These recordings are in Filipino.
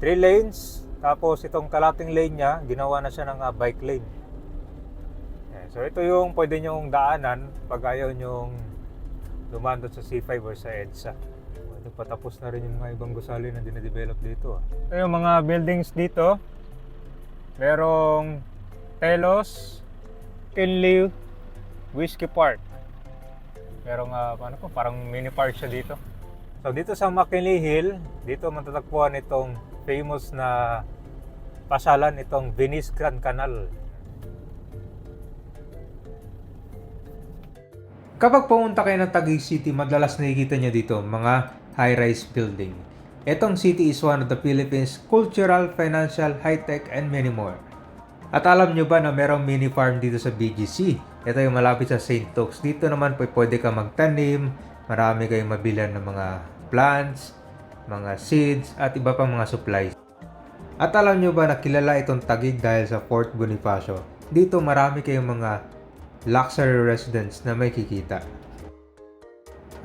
3 lanes, tapos itong kalating lane niya, ginawa na siya ng bike lane. So ito yung pwede nyong daanan pag ayaw nyong dumaan doon sa C5 or sa EDSA. Ito, patapos na rin yung mga ibang gusali na dinedevelop dito. Ito yung mga buildings dito. Merong Telos, Kinley, Whiskey Park. Merong parang mini park siya dito. So dito sa McKinley Hill, dito matatagpuan itong famous na pasyalan, itong Venice Grand Canal. Kapag pumunta kayo ng Taguig City, madalas nakikita nyo dito mga high-rise building. Itong city is one of the Philippines' cultural, financial, high-tech, and many more. At alam nyo ba na merong mini farm dito sa BGC? Ito yung malapit sa St. Luke's. Dito naman pwede ka magtanim, marami kayong mabilan ng mga plants, mga seeds, at iba pang mga supplies. At alam nyo ba na kilala itong Taguig dahil sa Fort Bonifacio? Dito marami kayong mga luxury residence na may kikita.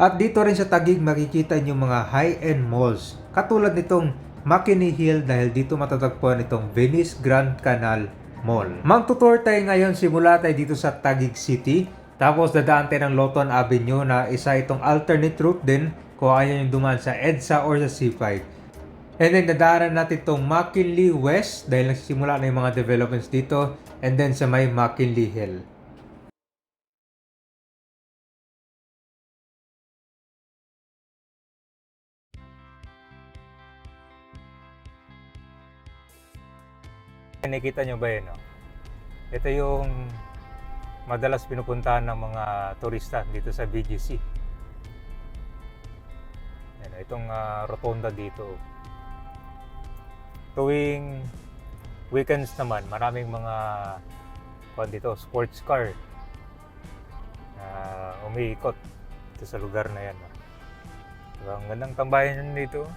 At dito rin sa Taguig makikita nyo mga high-end malls katulad nitong McKinley Hill dahil dito matatagpuan itong Venice Grand Canal Mall. Magtutour tayo ngayon, simula tayo dito sa Taguig City, tapos dadaan tayo ng Loton Avenue na isa itong alternate route din kung ayaw nyo dumaan sa EDSA or sa C5. And then dadaanan natin itong McKinley West dahil nagsisimula na yung mga developments dito, and then sa may McKinley Hill. Nakikita nyo ba yun? No? Ito yung madalas pinupuntahan ng mga turista dito sa BGC. Yan, itong rotonda dito. Tuwing weekends naman, maraming mga dito, sports car umiikot dito sa lugar na yan. No? Diba, ang gandang tambayan dito.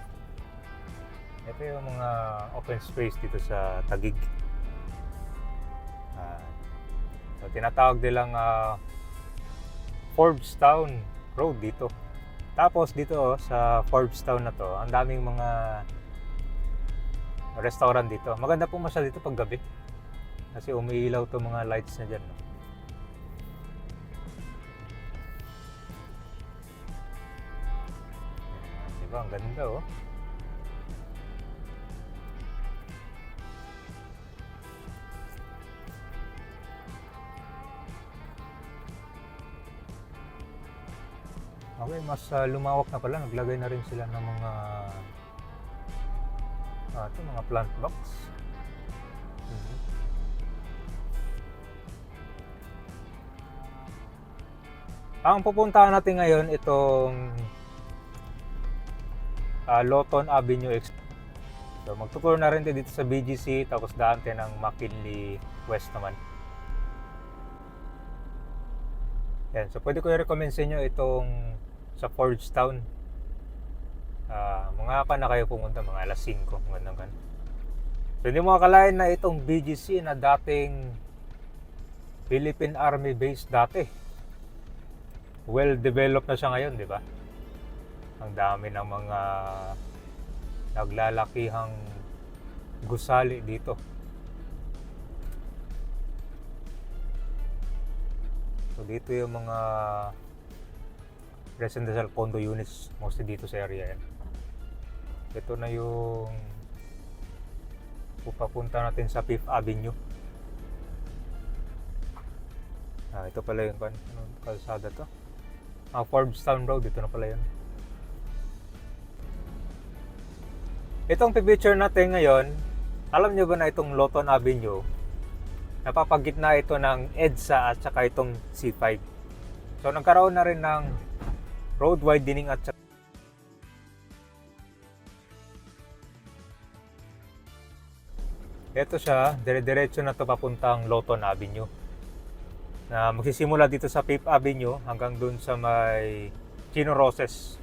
Ito yung mga open space dito sa Taguig. So, tinatawag nilang Forbes Town Road dito. Tapos dito sa Forbes Town na to, ang daming mga restaurant dito. Maganda po masyado dito pag gabi. Kasi umiilaw to mga lights na dyan. No? Diba, ang ganda oh. Okay, mas lumawak na pala. Naglagay na rin sila ng mga mga plant box. Ang pupuntahan natin ngayon itong Loton Avenue. So magtutur na rin dito sa BGC, tapos daan tayo ng McKinley West naman. Yan, so pwede ko i-recommend sa inyo itong sa Forge Town. Mga pa na kayo pumunta, mga alas 5, magandang kan. So hindi mo akalain na itong BGC na dating Philippine Army base dati. Well developed na siya ngayon, di ba? Ang dami ng mga naglalakihang gusali dito. So dito yung mga residential condo units mostly dito sa area yan. Ito na yung pupapunta natin sa 5th Avenue. Ito pala yun, kalsada to. Forbes Town Road, dito na pala yun. Itong picture natin ngayon, alam nyo ba na itong Loton Avenue, napapagitna ito ng EDSA at saka itong C5. So nagkaroon na rin ng road widening at saka ito siya, dire-diretso na ito papuntang Loton Avenue. Na magsisimula dito sa 5th Avenue hanggang dun sa may Chino Roses.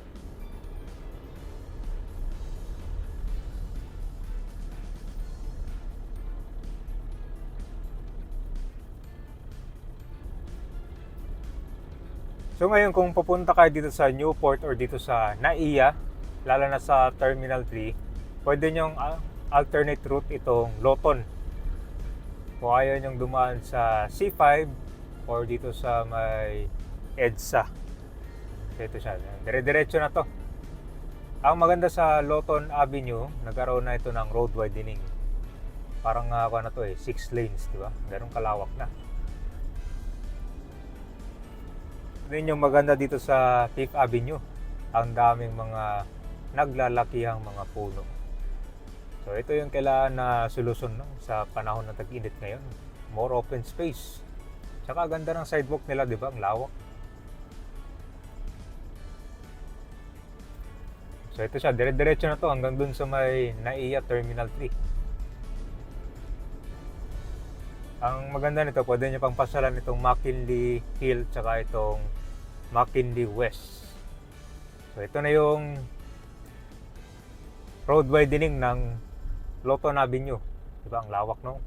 So ngayon kung pupunta kayo dito sa Newport or dito sa NAIA, lalo na sa Terminal 3, pwede nyong alternate route itong Loton. Kung ayaw nyong dumaan sa C5 or dito sa may EDSA. Ito siya. Dire-diretso na to. Ang maganda sa Loton Avenue, nagkaroon na ito ng road widening. Parang ako na to 6 lanes, di ba? Ganun kalawak na. Yun yung maganda dito sa Fifth Avenue. Ang daming mga naglalakihang mga puno. So ito yung kailangan na solusyon no, sa panahon ng tag-init ngayon. More open space. Tsaka ganda ng sidewalk nila, di ba? Ang lawak. So ito siya, dire-diretso na to hanggang dun sa may NAIA Terminal 3. Ang maganda nito, pwede nyo pang pasyalan itong McKinley Hill tsaka itong McKinley West. So ito na yung road widening ng Loton Avenue. Diba? Ang lawak, no?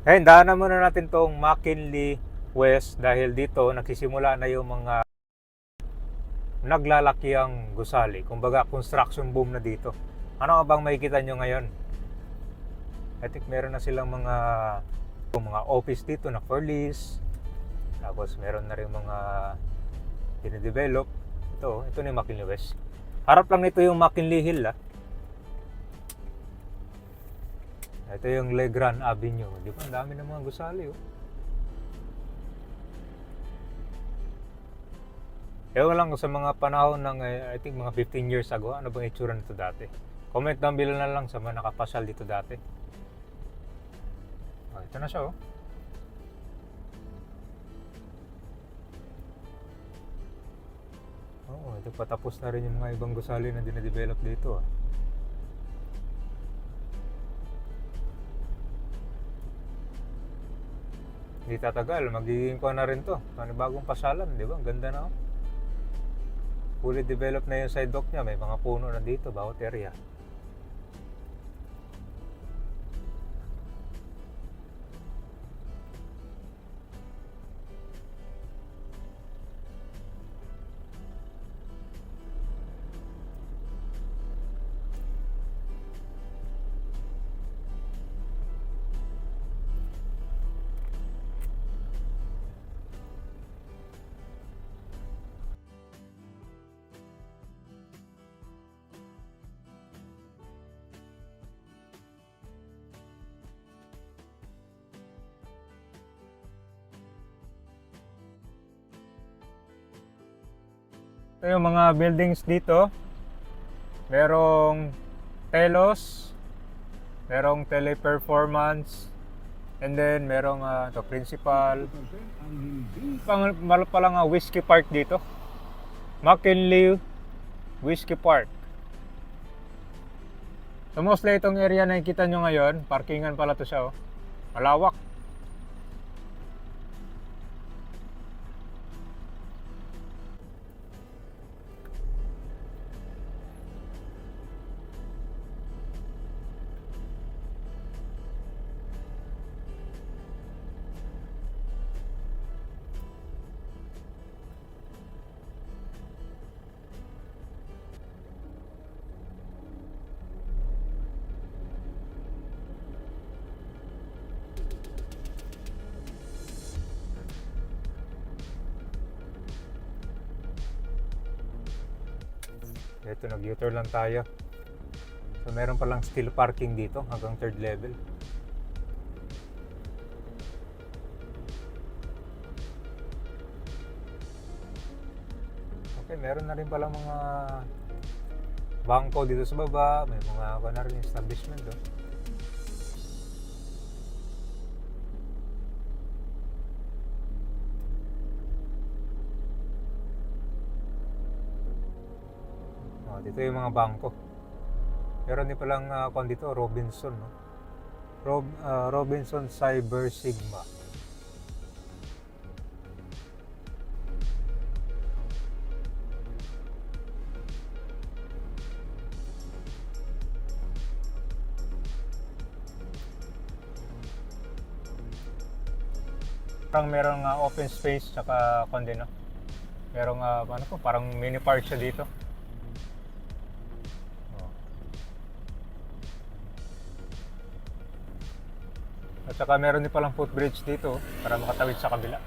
Ngayon, daanan muna natin tong McKinley West dahil dito nagsisimula na yung mga naglalakihang gusali. Kumbaga, construction boom na dito. Ano nga bang makikita nyo ngayon? I think meron na silang mga office dito na for lease. Tapos meron na rin mga dinidevelop. Ito na yung McKinley West. Harap lang nito yung McKinley Hill. Ito yung Legrand Avenue. Di ba? Ang dami ng mga gusali. Ewan lang sa mga panahon ng I think mga 15 years ago, ano bang itsura nito dati? Comment down below na lang sa mga nakapasyal dito dati. Ito na siya. Ito patapos na rin yung mga ibang gusali na dinadevelop dito. Hindi tatagal, magiging ko na rin to. Bagong pasyalan, di ba? Ang ganda na. Fully developed na yung sidewalk niya. May mga puno na dito, bawat area. Ito yung mga buildings dito. Merong Telos, merong Teleperformance, and then merong principal. Palang Whiskey Park dito. McKinley Whiskey Park. So mostly itong area na nakikita nyo ngayon, parkingan pala to siya. Malawak. Ito, nag-U-turn lang tayo. So meron palang steel parking dito hanggang 3rd level. Okay, meron na rin palang mga bangko dito sa baba. May mga na rin establishment. Dito yung mga bangko. Meron din palang dito, Robinson. Robinson Cyber Sigma. Parang merong open space tsaka merong parang mini park siya dito. At saka meron din palang footbridge dito para makatawid sa kabila.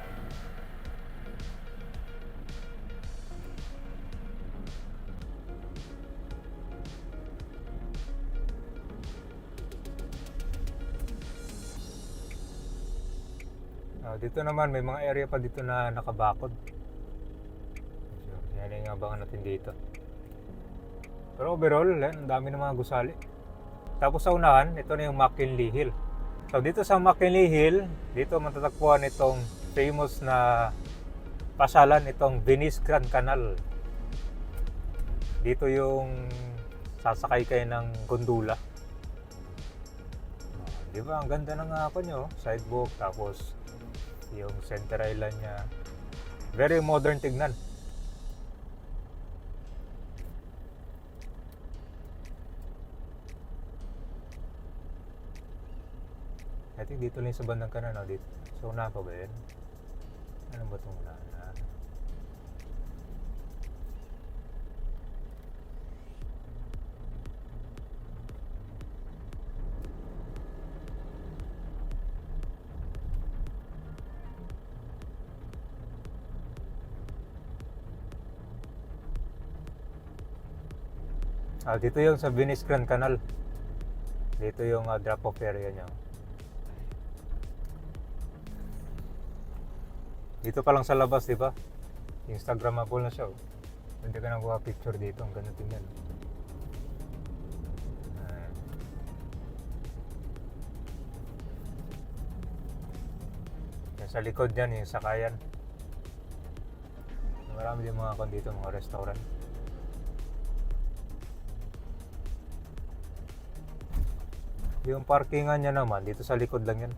Dito naman may mga area pa dito na nakabakod. So, yan yung abangan natin dito. Pero overall, ang dami ng mga gusali. Tapos sa unahan, ito na yung McKinley Hill. So dito sa McKinley Hill, dito matatagpuan itong famous na pasyalan, itong Venice Grand Canal. Dito yung sasakay kayo ng gondola. Di ba? Ang ganda ng nyo, sidewalk, tapos yung center island niya. Very modern tignan. I think dito lang sa bandang kanan, no? Dito. So, unahan pa ba yun? Ano ba itong unahan? Dito yung sa Venice Grand Canal. Dito yung drop-off area niya. Dito pa lang sa labas, di ba? Instagramable na siya. Hindi ka nakuha picture dito. Ang ganda tingnan. Sa likod niyan, yung sakayan. Marami din mga dito, mga restaurant. Yung parkingan niya naman, dito sa likod lang yan.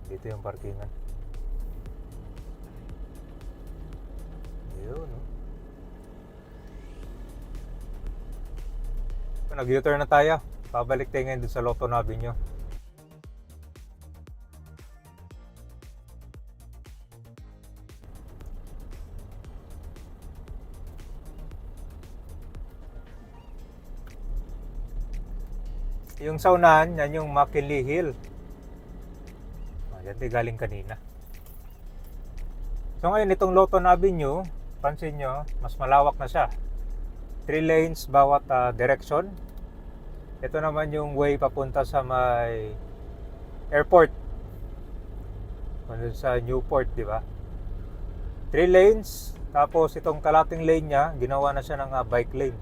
Dito yung parkingan. Yun, no? Nag-U-turn na tayo. Pabalik tayo ngayon dun sa Lotto Avenue. Yung sa unahan, yan yung McKinley Hill. Yan din galing kanina. So ngayon itong Lotto Avenue, pansin nyo, mas malawak na siya. 3 lanes bawat direction. Ito naman yung way papunta sa may airport. Sa Newport, di ba? 3 lanes, tapos itong kalating lane niya, ginawa na siya ng bike lane.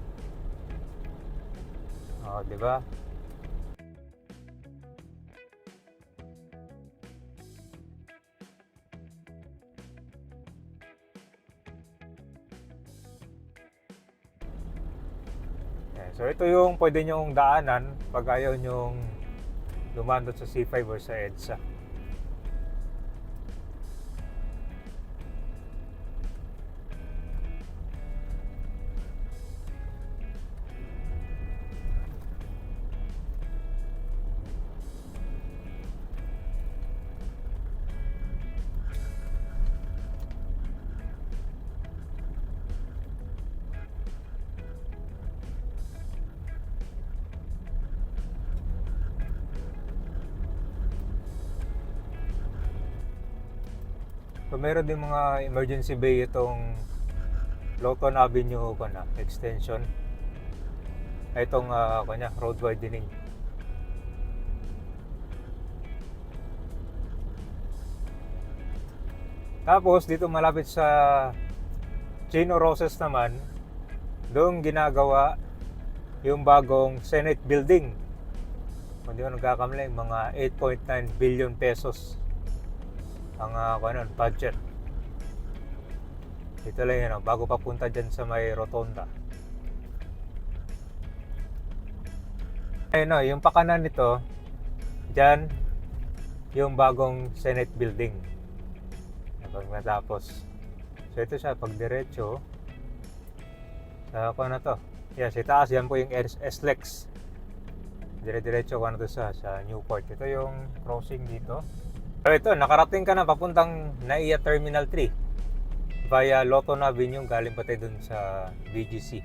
Di ba? So ito yung pwede nyong daanan pag ayaw nyong lumandot sa C5 or sa EDSA. So meron din mga emergency bay itong Lotto Avenue extension. Itong road widening. Tapos dito malapit sa Chino Roses naman, doon ginagawa yung bagong Senate building. Kung di ko nagkakamali, mga 8.9 billion pesos ang budget. Ito lang yun, bago papunta dyan sa may rotonda. Ayun, yung pakanan nito, dyan yung bagong Senate building. Pag natapos. So ito siya, pag diretso, sa na to. Yan, sa taas, yan po yung SLEX. Dire-diretso ko na to sa Newport. Ito yung crossing dito. So ito, nakarating ka na papuntang NAIA Terminal 3. via Lotto Avenue, galing pa tayo dun sa BGC.